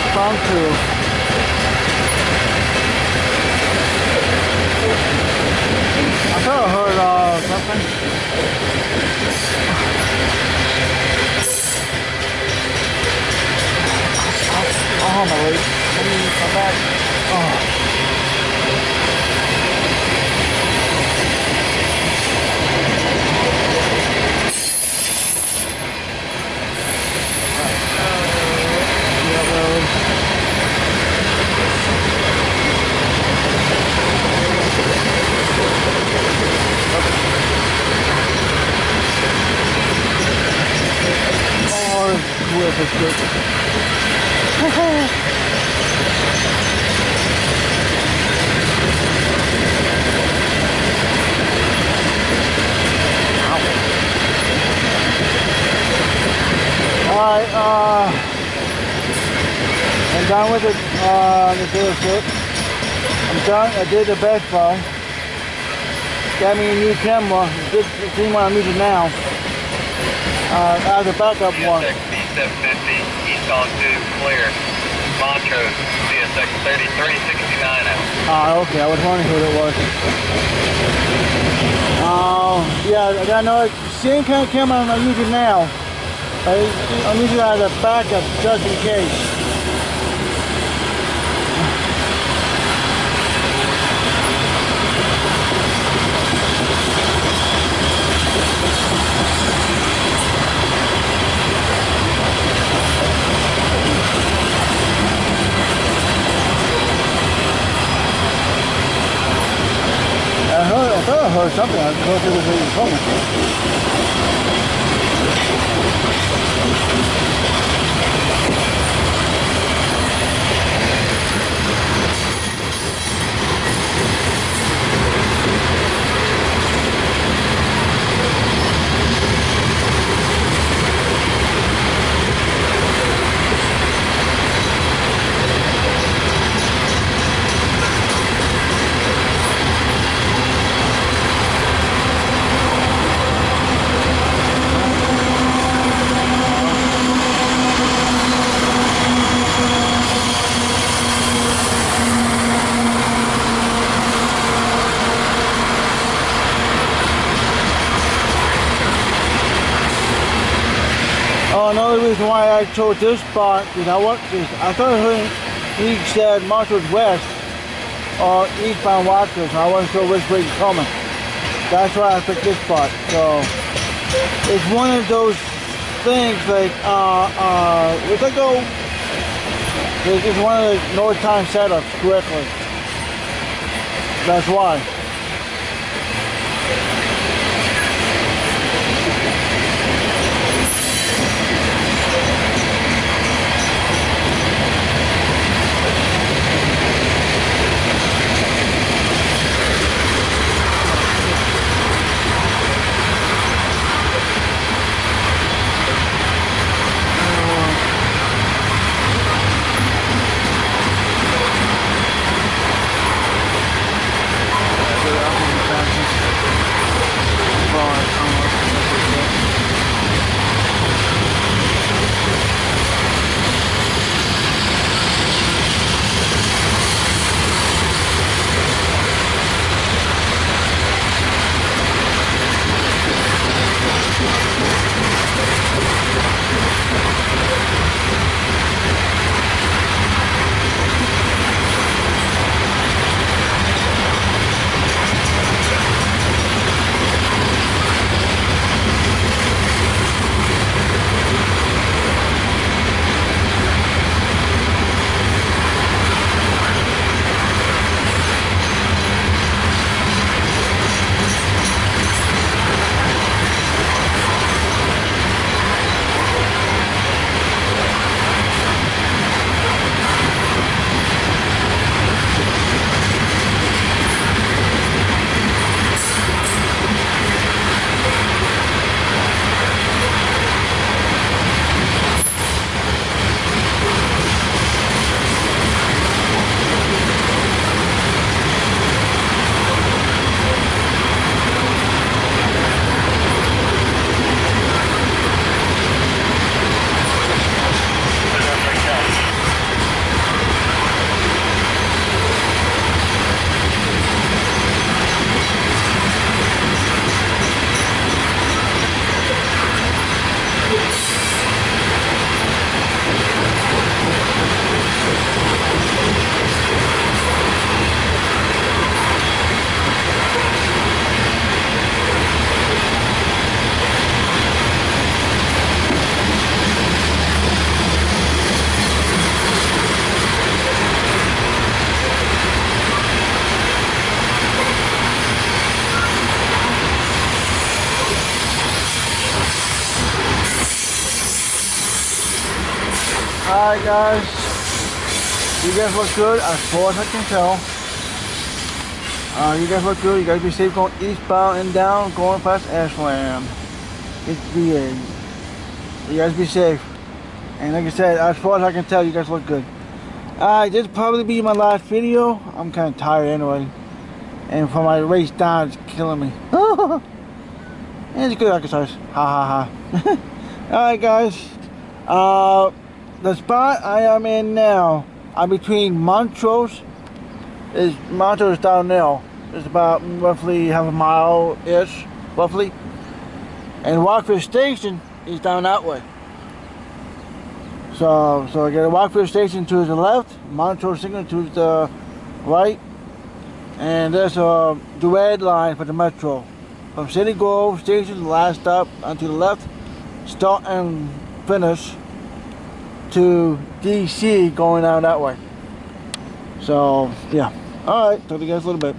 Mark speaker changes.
Speaker 1: eastbound too. I thought I heard something. Oh my leg. Let me come back. Oh. Whip is good. Alright, I'm done with it, the dealership. I'm done, I did the best phone. Got me a new camera, the same one I'm using now. As a backup one.
Speaker 2: CSX C750 eastbound 2 clear. Montrose CSX 3069 out.
Speaker 1: Okay, I was wondering who it was. Yeah, I got another same kind of camera I'm using now. I'm using it as a backup just in case. I thought I heard something. I thought it was really coming. Another reason why I chose this spot is I thought I heard he said Montrose West or eastbound Watchers. I wasn't sure which way you're coming. That's why I picked this spot. So it's one of those things like if I go, it's one of the north time setups correctly. That's why. Alright guys, you guys look good as far as I can tell. You guys look good. You guys be safe going eastbound and down, going past Ashland. It's VA. You guys be safe. And like I said, as far as I can tell, you guys look good. Alright, this will probably be my last video. I'm kind of tired anyway. And for my race down, it's killing me. And it's good exercise. Ha ha ha. Alright guys. The spot I am in now, I'm between Montrose. Montrose down there. It's about roughly half a mile-ish, roughly. And Rockford Station is down that way. So I get a Rockford Station to the left, Montrose Signal to the right, and there's the red line for the metro. From City Grove Station, the last stop, onto the left, start and finish to DC going down that way. So yeah. Alright, talk to you guys a little bit.